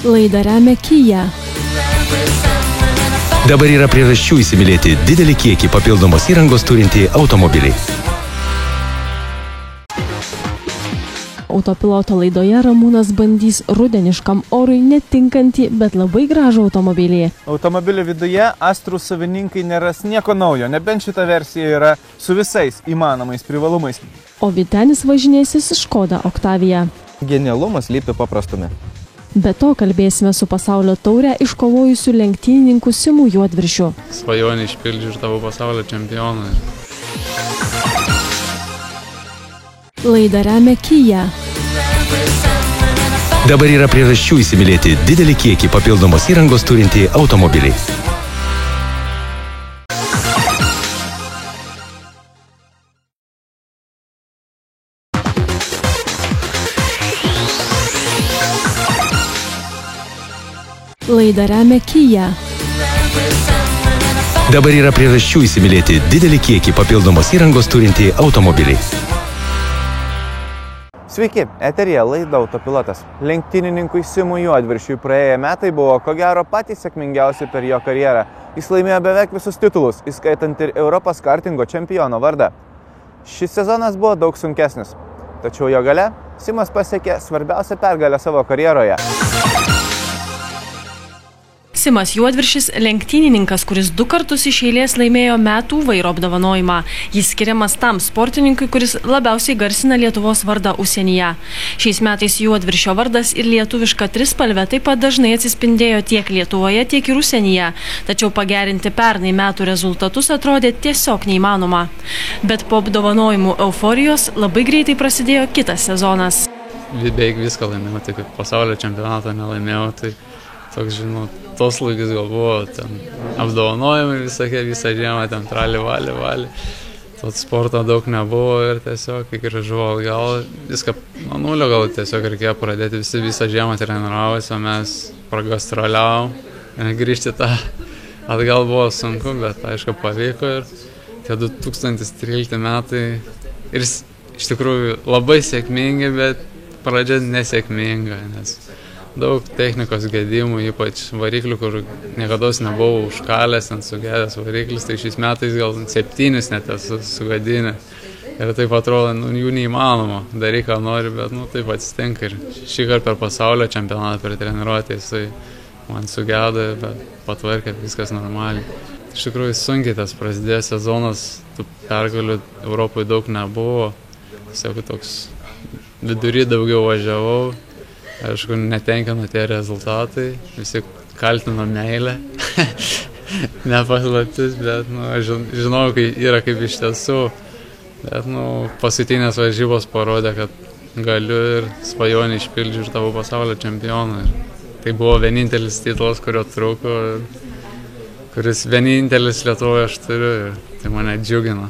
Laidą remia Kia. Dabar yra priežasčių įsimylėti didelį kiekį papildomos įrangos turintį automobilį. Autopiloto laidoje Ramūnas bandys rudeniškam orui netinkantį, bet labai gražų automobilį. Automobilio viduje Astrų savininkai neras nieko naujo, nebent šita versija yra su visais įmanomais privalumais. O Vytenis važinėsis Škoda Octavia. Genialumas lypi paprastume. Be to kalbėsime su pasaulio taurę iškovojusiu lenktynininku Simu Juodviršiu. Svajonį išpildžiu ir tavo pasaulio čempioną. Laidą remia Kia. Dabar yra priežasčių įsimylėti didelį kiekį papildomos įrangos turintį automobilį. Laidą remia Kia. Dabar yra priežasčių įsimylėti didelį kiekį papildomos įrangos turintį automobilį. Sveiki, eteryje laida Autopilotas. Lenktynininkui Simui Juodviršiui praėję metai buvo ko gero patys sėkmingiausi per jo karjerą. Jis laimėjo beveik visus titulus, įskaitant ir Europos kartingo čempiono vardą. Šis sezonas buvo daug sunkesnis, tačiau jo gale Simas pasiekė svarbiausią pergalę savo karjeroje. Simas Juodviršis – lenktynininkas, kuris 2 kartus iš eilės laimėjo metų vairo apdovanojimą. Jis skiriamas tam sportininkui, kuris labiausiai garsina Lietuvos vardą užsienyje. Šiais metais Juodviršio vardas ir lietuviška trispalvė taip pat dažnai atsispindėjo tiek Lietuvoje, tiek ir užsienyje. Tačiau pagerinti pernai metų rezultatus atrodė tiesiog neįmanoma. Bet po apdovanojimų euforijos labai greitai prasidėjo kitas sezonas. Beveik viską laimėjau, tik pasaulio čempionatą nelaimėjau, tai toks, tos laikais gal buvo ten apdovanojimai visokie, visą žiemą ten trali, vali. To sporto daug nebuvo ir tiesiog, kai grįžau atgal, viską nuo nulio gal tiesiog reikėjo pradėti, visi visą žiemą treniravosi, o mes pragastroliavom, grįžti tą atgal buvo sunku, bet aišku pavyko ir tie 2013 metai ir iš tikrųjų labai sėkmingi, bet pradžia nesėkminga, nes daug technikos gedimų, ypač variklių, kur niekada nebuvau užkalęs, sugedęs variklis, tai šiais metais gal 7 net esu sugadinę. Ir taip atrodo, jų neįmanoma, daryk ką nori, bet taip atsitinka. Ir šį kartą per pasaulio čempionatą, per treniruotę, jisai man sugedo, bet patvarkė viskas normaliai. Iš tikrųjų sunkiai tas prasidėjo sezonas, tų pergalių Europoje daug nebuvo, tiesiog toks vidury daugiau važiavau. Aišku, netenkino tie rezultatai, visi kaltino meilę, nepaslaptis, bet aš žinau, kaip iš tiesų, bet paskutinės varžybos parodė, kad galiu ir svajonį išpildžiu ir tavo pasaulio čempioną. Tai buvo vienintelis titulas, kurio trūko, kuris vienintelis Lietuvoje aš turiu ir tai mane džiugina.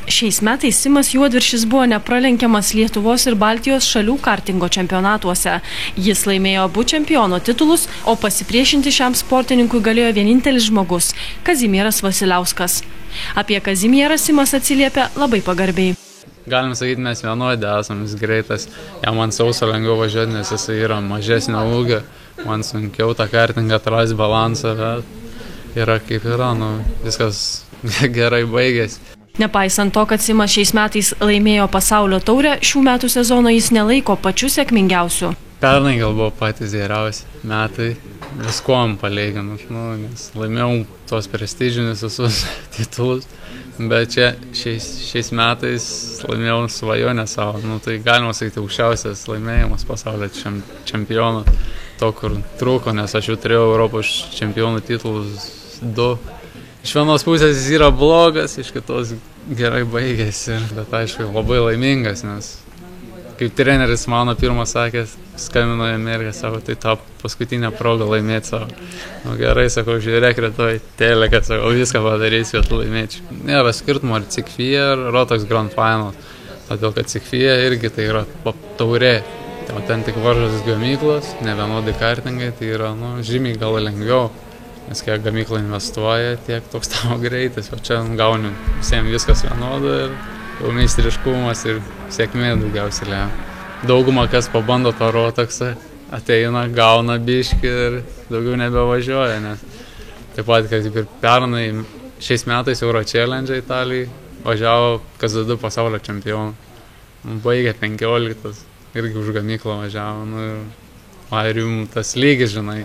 Šiais metais Simas Juodviršis buvo nepralenkiamas Lietuvos ir Baltijos šalių kartingo čempionatuose. Jis laimėjo abu čempiono titulus, o pasipriešinti šiam sportininkui galėjo vienintelis žmogus – Kazimieras Vasiliauskas. Apie Kazimierą Simas atsiliepia labai pagarbiai. Galim sakyti, mes vienodai esam, jis greitas. Jam man sauso lengviau važiuoti, nes jis yra mažesnio ūgio. Man sunkiau tą kartingą atrasti balansą, bet yra kaip yra, viskas gerai baigėsi. Nepaisant to, kad Simas šiais metais laimėjo pasaulio taurę, šių metų sezono jis nelaiko pačiu sėkmingiausiu. Pernai gal buvo patys geriausi metai, viskuom palyginus, nes laimėjau tos prestižinius visus titulus, bet čia šiais metais laimėjau svajonę savo, tai galima sakyti aukščiausias laimėjimas pasaulio čempiono, to kur trūko, nes aš jau turėjau Europos čempionų titulus 2. Iš vienos pusės jis yra blogas, iš kitos gerai baigėsi, bet aišku labai laimingas, nes kaip treneris mano pirmas sakęs, skambino į Ameriką, sako, tai tą paskutinę progą laimėti savo. Gerai, sakau, žiūrėk rytoj teleką, sakau, viską padarysiu, kad laimėčiau. Nėra skirtumo ar Cikfija, ar Rotax Grand Final, todėl kad Cikfija irgi tai yra taurė O ten tik varžos gamyklos, ne vienodi kartingai, tai yra žymiai gal lengviau. Nes kiek gamykla investuoja, tiek toks tavo greitis. O čia gauni visiems viskas vienoda ir jau meistriškumas ir sėkmė daugiausiai lemia. Dauguma, kas pabando tą rotaksą, ateina, gauna biškį ir daugiau nebevažiuoja. Nes taip pat, kad ir pernai, šiais metais Euro Challenge Italijai važiavo KZ2 pasaulio čempionų. Baigė 15, irgi už gamyklą važiavo. Ir jums tas lygis, žinai,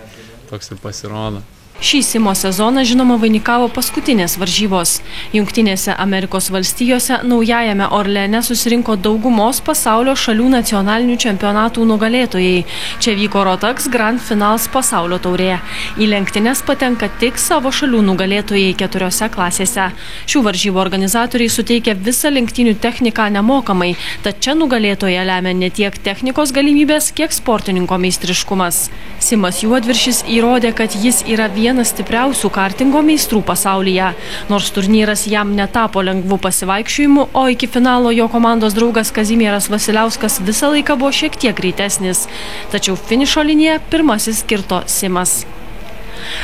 toks ir pasirodo. Šį simo sezoną, žinoma, vainikavo paskutinės varžybos. Jungtinėse Amerikos valstijose naujajame Orleane susirinko daugumos pasaulio šalių nacionalinių čempionatų nugalėtojai. Čia vyko Rotax Grand Finals pasaulio taurė. Į lenktynes patenka tik savo šalių nugalėtojai 4 klasėse. Šių varžybų organizatoriai suteikia visą lenktynių techniką nemokamai, tad čia nugalėtoje lemia ne tiek technikos galimybės, kiek sportininko meistriškumas. Simas Juodviršis įrodė, kad jis yra vienas stipriausių kartingo meistrų pasaulyje. Nors turnyras jam netapo lengvų pasivaikščiojimų, o iki finalo jo komandos draugas Kazimieras Vasiliauskas visą laiką buvo šiek tiek greitesnis. Tačiau finišo liniją pirmasis kirto Simas.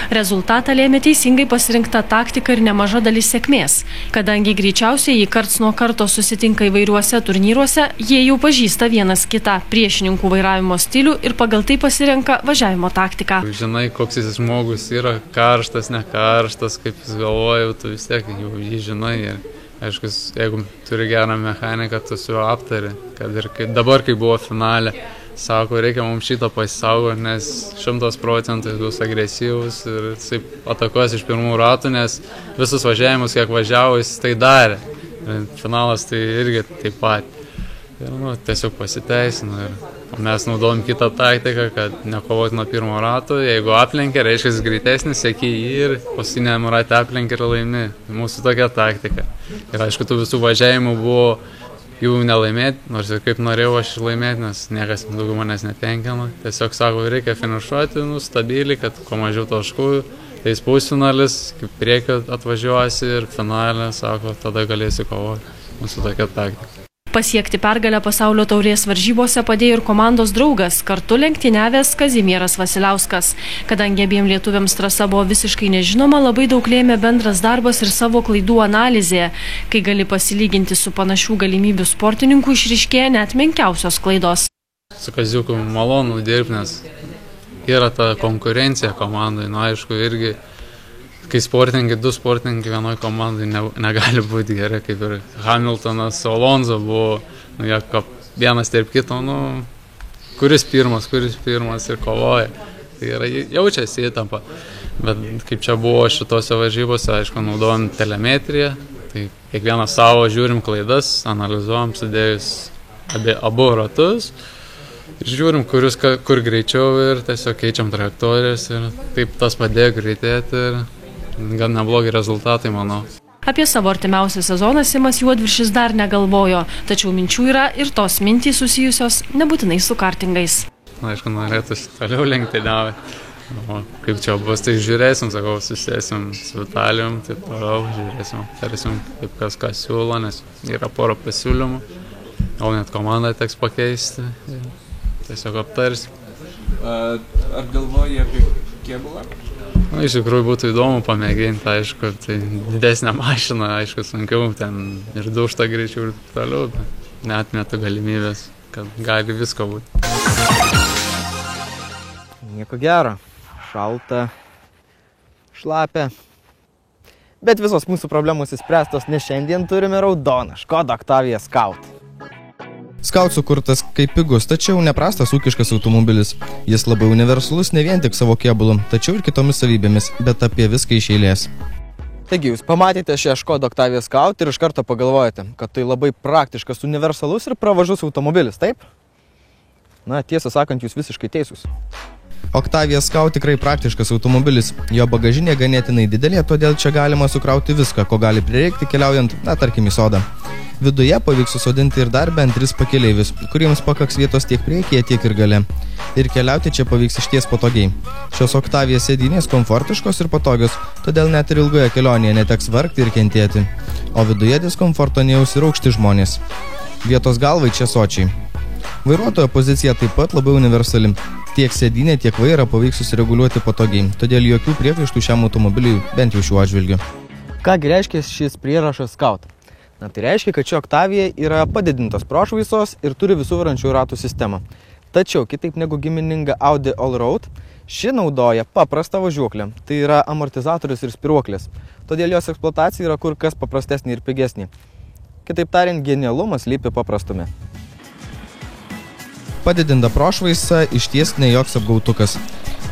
Rezultatą lėmė teisingai pasirinkta taktika ir nemaža dalis sėkmės. Kadangi greičiausiai jį karts nuo karto susitinka įvairiuose turnyruose, jie jau pažįsta vienas kitą priešininkų vairavimo stilių ir pagal tai pasirenka važiavimo taktiką. Žinai, koks jis žmogus yra, karštas, nekarštas, kaip jis galvoja, tu vis tiek jau jį žinai. Ir, aišku, jeigu turi gerą mechaniką, tu su juo aptari. Kad ir dabar, kai buvo finale, sako, reikia mums šitą pasisaugoti, nes 100% bus agresyvus ir jis atakuos iš pirmų ratų, nes visus važiavimus, kiek važiavo, jis tai darė. Ir finalas tai irgi taip pat. Ir tiesiog pasiteisino. Ir mes naudojom kitą taktiką, kad nekovoti nuo pirmo rato. Jeigu aplenkia, reiškia jis greitesnis, seki jį ir paskutiniam rate aplenkia ir laimi. Mūsų tokia taktika. Ir aišku, tų visų važiavimų buvo jų nelaimėti, nors ir kaip norėjau aš laimėti, nes niekas daugiau manęs netenkina. Tiesiog sako, reikia finišuoti stabiliai, kad kuo mažiau taškų. Tai pusfinalis, kaip priekio atvažiuosi ir finalė, sako, tada galėsi kovoti. Mūsų tokia taktika. Pasiekti pergalę pasaulio taurės varžybose padėjo ir komandos draugas, kartu lenktyniavęs Kazimieras Vasiliauskas. Kadangi abiem lietuviams trasa buvo visiškai nežinoma, labai daug lėmė bendras darbas ir savo klaidų analizė. Kai gali pasilyginti su panašių galimybių sportininkų, išryškėja net menkiausios klaidos. Su Kaziuku malonu dirbti, nes yra ta konkurencija komandai. Aišku, irgi, kai sportininkai, 2 sportininkai vienoj komandai negali būti gerai, kaip ir Hamiltonas, Alonso buvo, vienas tarp kito, kuris pirmas ir kovoja. Tai yra, jaučiasi įtampa. Bet kaip čia buvo šitose varžybose, aišku, naudojam telemetriją, tai kiekvieną savo žiūrim klaidas, analizuojam sudėjus abu ratus, žiūrim, kur greičiau ir tiesiog keičiam trajektorijas ir taip tas padėjo greitėti ir gan neblogi rezultatai, manau. Apie savo artimiausią sezoną Simas Juodviršis dar negalvojo, tačiau minčių yra ir tos mintys susijusios nebūtinai su kartingais. Aišku, norėtųsi toliau lenktyniauti. Kaip čia bus, tai žiūrėsim, sakau, susėsim su Vitalijum, taip toliau žiūrėsim, tarsim, kaip kas siūlo, nes yra pora pasiūlymų, o net komandą teks pakeisti, tiesiog aptarsim. Ar galvoji apie kėbulą? Iš tikrųjų būtų įdomu pamėginti, aišku, tai didesnė mašina, aišku, sunkiau ten ir dušta greičiau ir toliau, bet neatmetu galimybės, kad gali visko būti. Nieko gero, šalta, šlapia, bet visos mūsų problemos įspręstos, nes šiandien turime raudoną Škoda Octavia Scout. Scout sukurtas kaip pigus, tačiau neprastas ūkiškas automobilis. Jis labai universalus ne vien tik savo kėbulu, tačiau ir kitomis savybėmis, bet apie viską iš eilės. Taigi, jūs pamatėte šią Škoda Octavia Scout ir iš karto pagalvojate, kad tai labai praktiškas, universalus ir pravažus automobilis, taip? Na, tiesą sakant, jūs visiškai teisūs. Octavia Scout tikrai praktiškas automobilis. Jo bagažinė ganėtinai didelė, todėl čia galima sukrauti viską, ko gali prireikti keliaujant, tarkim, į sodą. Viduje pavyks susodinti ir dar bent 3 pakeleivius, kuriems pakaks vietos tiek priekyje, tiek ir gale. Ir keliauti čia pavyks išties patogiai. Šios Octavia sėdynės komfortiškos ir patogios, todėl net ir ilgoje kelionėje neteks vargti ir kentėti. O viduje diskomforto nejaus ir aukšti žmonės. Vietos galvai čia sočiai. Vairuotojo pozicija taip pat labai universali. Tiek sėdynė, tiek vairą pavyks susireguliuoti patogiai, todėl jokių priekaištų šiam automobiliui, bent jau šiuo atžvilgiu. Kągi reiškia šis prierašas Scout? Na, tai reiškia, kad ši Octavia yra padidintos prošvaisos ir turi visų varančiųjų ratų sistemą. Tačiau, kitaip negu gimininga Audi Allroad, ši naudoja paprastą važiuoklę, tai yra amortizatorius ir spyruoklės. Todėl jos eksploatacija yra kur kas paprastesnė ir pigesnė. Kitaip tariant, genialumas slypi paprastume. Padidinta prošvaisa išties ne joks apgautukas.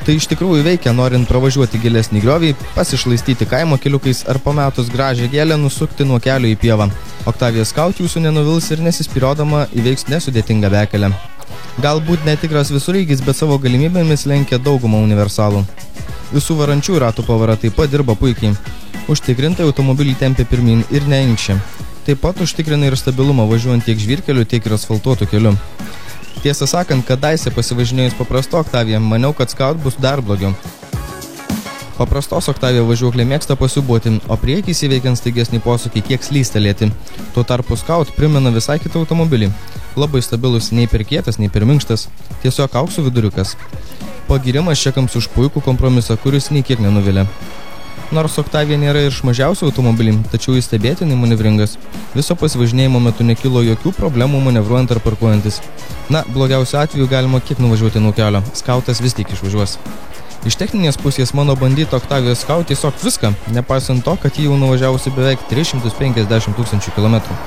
Tai iš tikrųjų veikia, norint pravažiuoti gilesnį griovį, pasišlaistyti kaimo keliukais ar pametus gražią gėlę nusukti nuo kelio į pievą. Octavia Scout jūsų nenuvils ir nesispyriodama įveiks nesudėtingą bekelę. Galbūt netikras visureigis, bet savo galimybėmis lenkia daugumą universalų. Visų varančių ratų pavara taip pat dirba puikiai. Užtikrintai automobilį tempia pirmin ir neinkščia. Taip pat užtikrina ir stabilumą važiuojant tiek žvyrkeliu, tiek ir asfaltuotu keliu. Tiesą sakant, kadaise pasivažinėjus paprasto Octavia, maniau, kad Scout bus dar blogiau. Paprastos Octavia važiuoklė mėgsta pasiūbuoti, o priekį įveikiant staigesnį posūkį kiek slystelėti. Tuo tarpu Scout primena visai kitą automobilį. Labai stabilus, nei per kietas, nei per minkštas. Tiesiog aukso viduriukas. Pagirimas čekams už puikų kompromisą, kuris nei kiek nenuvilia. Nors Octavia nėra ir iš mažiausių automobilį, tačiau jis stebėtinai manevringas. Viso pasivažinėjimo metu nekilo jokių problemų manevruojant ar parkuojantis. Na, blogiausiu atveju galima kiek nuvažiuoti nuo kelio. Scoutas vis tik išvažiuos. Iš techninės pusės mano bandyta Octavia Scout tiesiog viską, nepaisant to, kad jį jau nuvažiavusi beveik 350 000 kilometrų.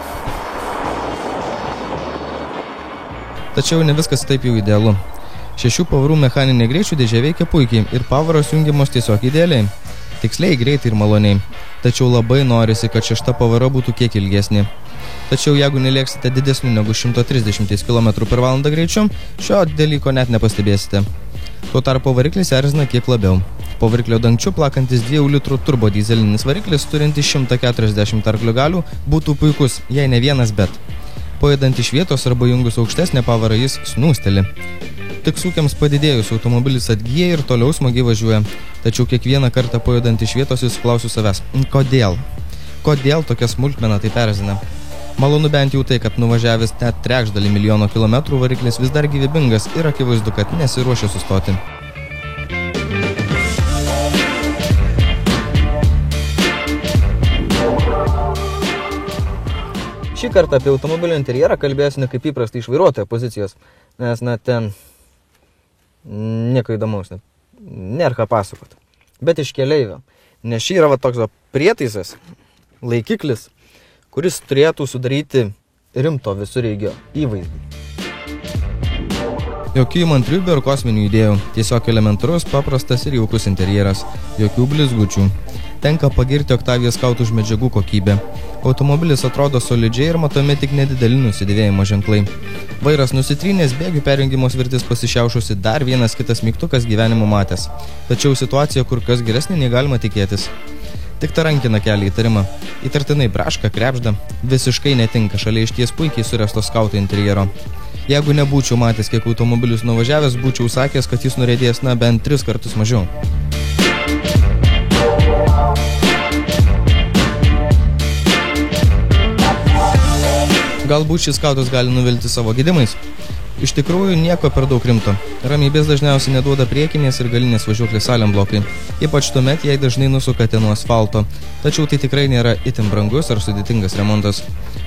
Tačiau ne viskas taip jau idealu. 6 pavarų mechaninė greičių dėžė veikia puikiai ir pavaros jungiamos tiesiog idealiai. Tiksliai, greitai ir maloniai. Tačiau labai norisi, kad 6 pavara būtų kiek ilgesnė. Tačiau jeigu nelėksite didesnių negu 130 km/h greičiu, šio dalyko net nepastebėsite. Tuo tarpu variklis erzina kiek labiau. Po variklio dangčiu plakantis 2 litrų turbo dizelinis variklis turintis 140 arklio galių būtų puikus, jei ne vienas bet. Pajudant iš vietos arba jungus aukštesnę pavarą jis snūsteli. Tik sūkiams padidėjus automobilis atgyja ir toliau smagiai važiuoja. Tačiau kiekvieną kartą pajudant iš vietos vis klausiu savęs. Kodėl? Kodėl tokia smulkmena taip erzina? Malonu bent jau tai, kad nuvažiavęs net 300 000 kilometrų variklis vis dar gyvybingas ir akivaizdu, kad nesiruošia sustoti. Šį kartą apie automobilio interjerą kalbėsiu ne kaip įprastai iš vairuotojo pozicijos, nes ten nieko įdomaus, nėra ką pasakot. Bet iš keleivio, nes šį yra toks prietaisas, laikiklis, kuris turėtų sudaryti rimto visureigio įvaizdį. Jokių įmantrių ir kosminių idėjų, tiesiog elementarus, paprastas ir jaukus interjeras, jokių blizgučių. Tenka pagirti Octavia Scout už medžiagų kokybę. Automobilis atrodo solidžiai ir matomi tik nedideli nusidėvėjimo ženklai. Vairas nusitrynęs, bėgių perjungimo svirtis pasišiaušusi, dar vienas kitas mygtukas gyvenimo matęs. Tačiau situacija kur kas geresnė nei galima tikėtis. Tik ta rankina kelia įtarimą. Įtartinai braška, krepžda, visiškai netinka šalia išties puikiai suresto Scouto interjero. Jeigu nebūčiau matęs, kiek automobilius nuvažiavęs, būčiau sakęs, kad jis norėdės bent 3 kartus mažiau. Galbūt šis Scoutas gali nuvilti savo gedimais. Iš tikrųjų, nieko per daug rimto. Ramybės dažniausiai neduoda priekinės ir galinės važiuoklės saliamblokai. Ypač tuomet, jei dažnai nusukate nuo asfalto. Tačiau tai tikrai nėra itin brangus ar sudėtingas remontas.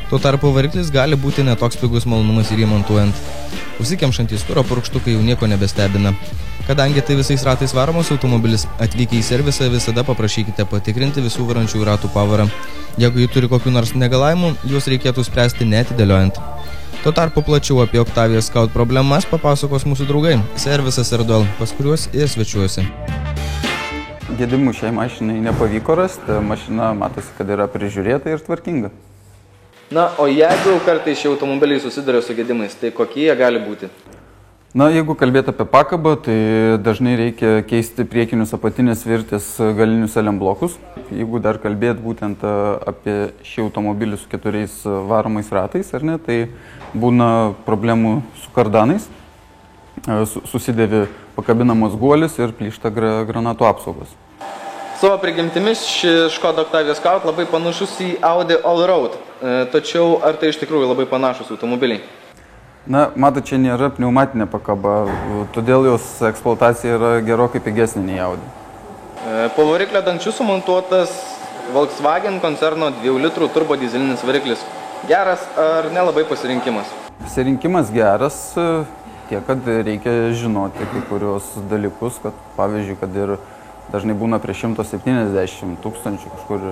Tuo tarpu variklis gali būti netoks pigus malonumas ir įmontuojant. Užsikemšantys kuro purkštukai jau nieko nebestebina. Kadangi tai visais ratais varomas automobilis, atvykę į servisą visada paprašykite patikrinti visų varančiųjų ratų pavarą. Jeigu jį turi kokių nors negalavimų, juos reikėtų spręsti neatidėliojant. Tuo tarpu plačiau apie Octavia Scout problemas papasakos mūsų draugai, servisas Erdol, pas kuriuos ir svečiuosi. Gedimų šiai mašinai nepavyko rasti, mašina matosi, kad yra prižiūrėta ir tvarkinga. Na, o jeigu kartais šie automobiliai susiduria su gedimais, tai kokie jie gali būti? Na, jeigu kalbėti apie pakabą, tai dažnai reikia keisti priekinius apatinės virtės galinius saliamblokus. Jeigu dar kalbėt būtent apie šį automobilį su 4 varomais ratais, ar ne, tai būna problemų su kardanais, susidėvi pakabinamas guolis ir plyšta granatų apsaugos. Savo prigimtimis ši Škoda Octavia Scout labai panašus į Audi Allroad, tačiau ar tai iš tikrųjų labai panašus automobiliai? Na, matot, čia nėra pneumatinė pakaba, todėl jos eksploatacija yra gerokai pigesnė nei Audi. Po variklio dangčiu sumontuotas Volkswagen koncerno 2 litrų turbodizelinis variklis. Geras ar nelabai pasirinkimas? Pasirinkimas geras, tiek, kad reikia žinoti kai kurios dalykus, kad pavyzdžiui, kad ir dažnai būna prie 170 tūkstančių kažkur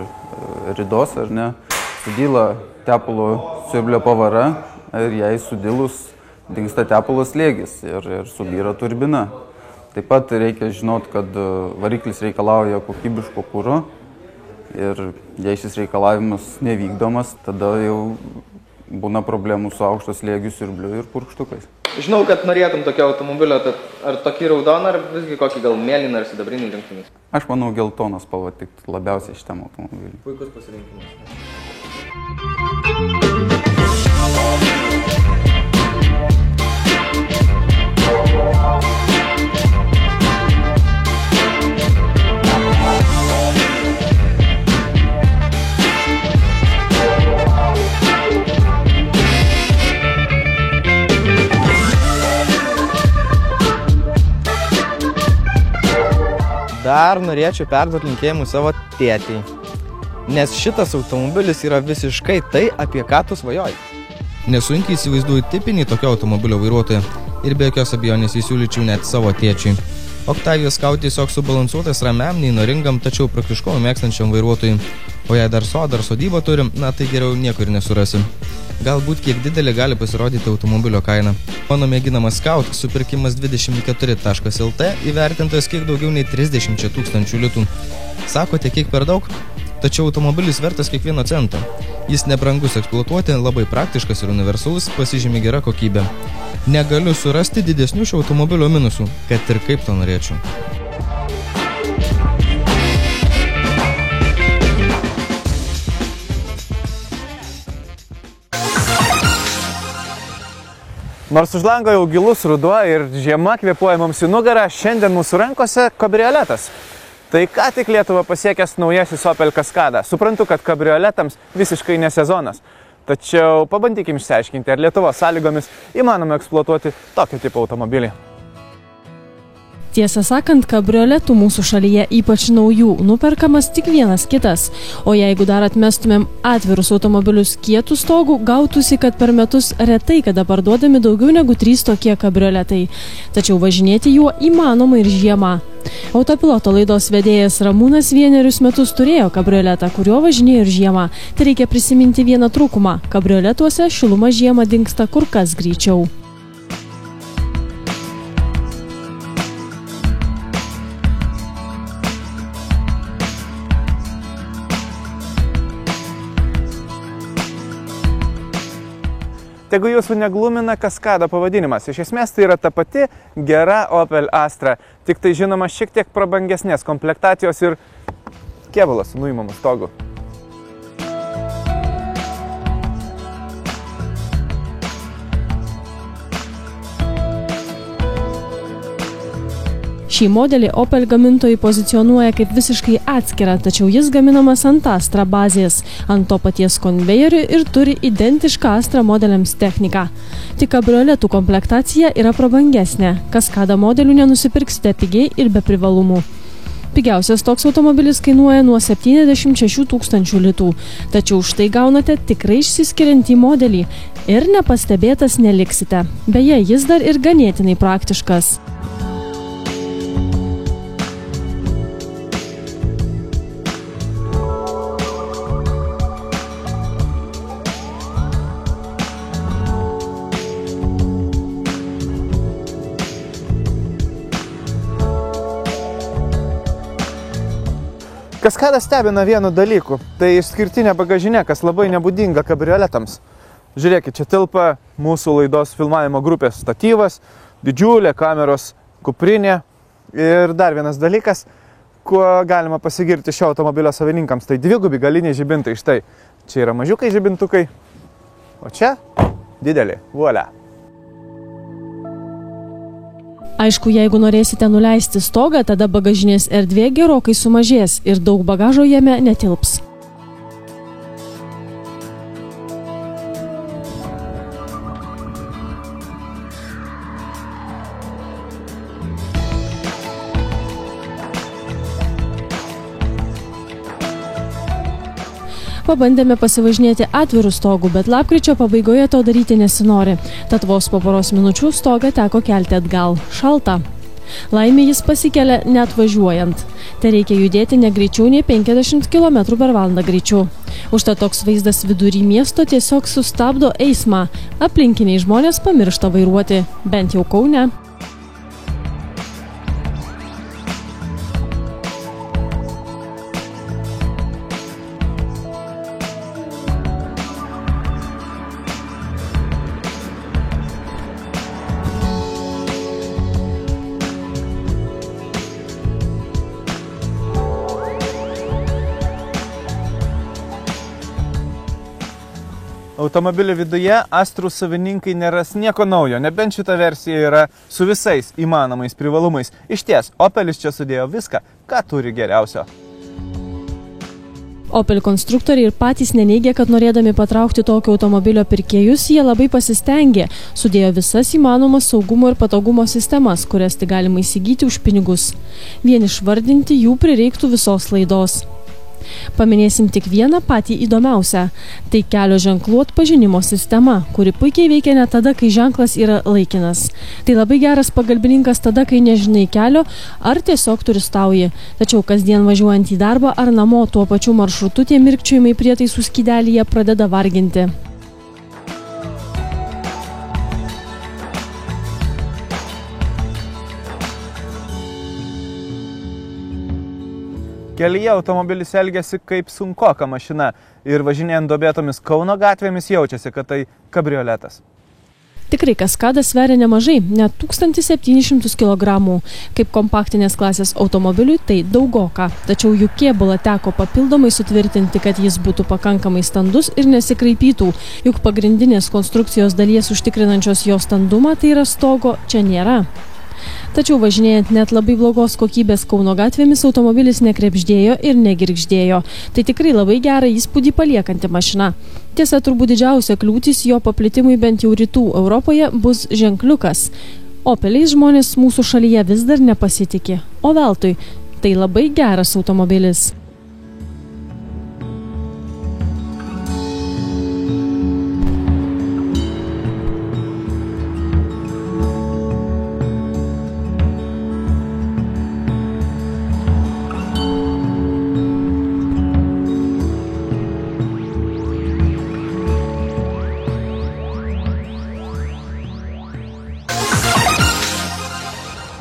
ridos, ar ne, sudyla tepalo siurblio pavara ir jai sudilus dingsta tepalo slėgis ir subyra turbina. Taip pat reikia žinoti, kad variklis reikalauja kokybiško kuro ir jei šis reikalavimas nevykdomas, tada jau būna problemų su aukšto slėgiu siurbliu ir purkštukais. Žinau, kad norėtum tokio automobilio, ar tokį raudoną, ar visgi kokį gal mėlyną ar sidabrinį rinktumės? Aš manau, geltonas spalva tiktų labiausiai šitam automobiliui. Puikus pasirinkimas. Dar norėčiau perduoti linkėjimus savo tėtei, nes šitas automobilis yra visiškai tai, apie ką tu svajoji. Nesunkiai įsivaizduoju tipinį tokio automobilio vairuotoją ir be jokios abejonės įsiūlyčiau net savo tėčiui. Octavia Scout tiesiog subalansuotas ramiam, neįnoringam, tačiau praktiškumą mėgstančiam vairuotojui. O jei dar sodą ar sodybą turim, na tai geriau niekur nesurasim. Galbūt kiek didelė gali pasirodyti automobilio kaina. Mano mėginamas Scout supirkimas 24.lt įvertintas kiek daugiau nei 30 tūkstančių litų. Sakote, kiek per daug? Tačiau automobilis vertas kiekvieno cento. Jis nebrangus eksploatuoti, labai praktiškas ir universalus, pasižymi gera kokybė. Negaliu surasti didesnių šio automobilio minusų, kad ir kaip to norėčiau. Nors už lango jau gilus ruduo ir žiema kvėpuoja mums į nugarą, šiandien mūsų rankose kabrioletas. Tai ką tik Lietuvą pasiekęs naujasis Opel Kaskada. Suprantu, kad kabrioletams visiškai ne sezonas. Tačiau pabandykim išsiaiškinti, ar Lietuvos sąlygomis įmanoma eksploatuoti tokio tipo automobilį. Tiesą sakant, kabrioletų mūsų šalyje, ypač naujų, nuperkamas tik vienas kitas. O jeigu dar atmestumėm atvirus automobilius kietų stogų, gautųsi, kad per metus retai kada parduodami daugiau negu 3 tokie kabrioletai. Tačiau važinėti juo įmanoma ir žiemą. Autopiloto laidos vedėjas Ramūnas vienerius metus turėjo kabrioletą, kuriuo važinėjo ir žiemą. Tai reikia prisiminti vieną trūkumą. Kabrioletuose šiluma žiemą dingsta kur kas greičiau. Tegu jūsų neglumina Kaskada pavadinimas. Iš esmės tai yra ta pati gera Opel Astra, tik tai žinoma šiek tiek prabangesnės komplektacijos ir kėbulas su nuimamu stogu. Šį modelį Opel gamintojai pozicionuoja kaip visiškai atskirą, tačiau jis gaminamas ant Astra bazės, ant to paties konvejerių ir turi identišką Astra modeliams techniką. Tik kabrioletų komplektacija yra prabangesnė. Kaskada modelių nenusipirksite pigiai ir be privalumų. Pigiausias toks automobilis kainuoja nuo 76 tūkstančių litų, tačiau už tai gaunate tikrai išsiskiriantį modelį ir nepastebėtas neliksite. Beje, jis dar ir ganėtinai praktiškas. Kaskada stebina vienu dalyku, tai išskirtinė bagažinė, kas labai nebūdinga kabrioletams. Žiūrėkit, čia tilpa mūsų laidos filmavimo grupės statyvas, didžiulė kameros kuprinė ir dar vienas dalykas, kuo galima pasigirti šio automobilio savininkams, tai dvigubi galiniai žibintai. Štai, čia yra mažiukai žibintukai, o čia didelį, vuolia. Aišku, jeigu norėsite nuleisti stogą, tada bagažinės erdvė gerokai sumažės ir daug bagažo jame netilps. Pabandėme pasivažinėti atvirų stogų, bet lapkričio pabaigoje to daryti nesinori. Tad vos po poros minučių stogą teko kelti atgal. Šalta. Laimė jis pasikelia net važiuojant. Tai reikia judėti ne greičiau nei 50 km/h greičiu. Užtat toks vaizdas vidury miesto tiesiog sustabdo eismą. Aplinkiniai žmonės pamiršta vairuoti, bent jau Kaune. Automobilio viduje Astrų savininkai neras nieko naujo, nebent šita versija yra su visais įmanomais privalumais. Išties, Opelis čia sudėjo viską, ką turi geriausio. Opel konstruktoriai ir patys neneigia, kad norėdami patraukti tokio automobilio pirkėjus, jie labai pasistengė. Sudėjo visas įmanomas saugumo ir patogumo sistemas, kurias tik galima įsigyti už pinigus. Vien išvardinti jų prireiktų visos laidos. Paminėsim tik vieną patį įdomiausią. Tai kelio ženklų atpažinimo sistema, kuri puikiai veikia net tada, kai ženklas yra laikinas. Tai labai geras pagalbininkas tada, kai nežinai kelio ar tiesiog turistauji. Tačiau kasdien važiuojant į darbą ar namo tuo pačiu maršrutu tie mirkčiojimai prietaisų skydelyje pradeda varginti. Kelyje automobilis elgiasi kaip sunkoka mašina ir važinėjant duobėtomis Kauno gatvėmis jaučiasi, kad tai kabrioletas. Tikrai kaskadas sveria nemažai, net 1700 kg. Kaip kompaktinės klasės automobiliui tai daugoka. Tačiau juk kėbulą teko papildomai sutvirtinti, kad jis būtų pakankamai standus ir nesikraipytų. Juk pagrindinės konstrukcijos dalies užtikrinančios jo standumą, tai yra stogo, čia nėra. Tačiau važinėjant net labai blogos kokybės Kauno gatvėmis automobilis nekrepždėjo ir negirgždėjo. Tai tikrai labai gerą įspūdį paliekanti mašina. Tiesa, turbūt didžiausia kliūtis jo paplitimui bent jau rytų Europoje bus ženkliukas. Opeliais žmonės mūsų šalyje vis dar nepasitikė. O veltui, tai labai geras automobilis.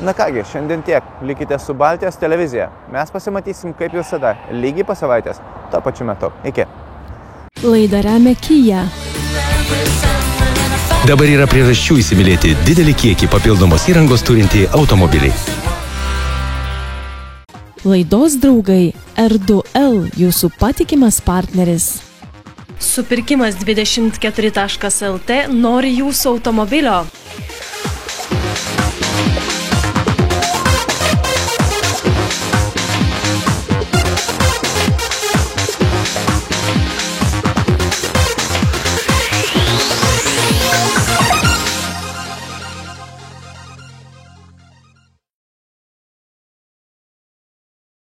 Na kągi, šiandien tiek. Likite su Baltijos televizija. Mes pasimatysim kaip visada, lygiai po savaitės, tuo pačiu metu. Iki. Laidą remia Kia. Dabar yra priežasčių įsimylėti didelį kiekį papildomos įrangos turintį automobilį. Laidos draugai R2L, jūsų patikimas partneris. Supirkimas 24.lt nori jūsų automobilio.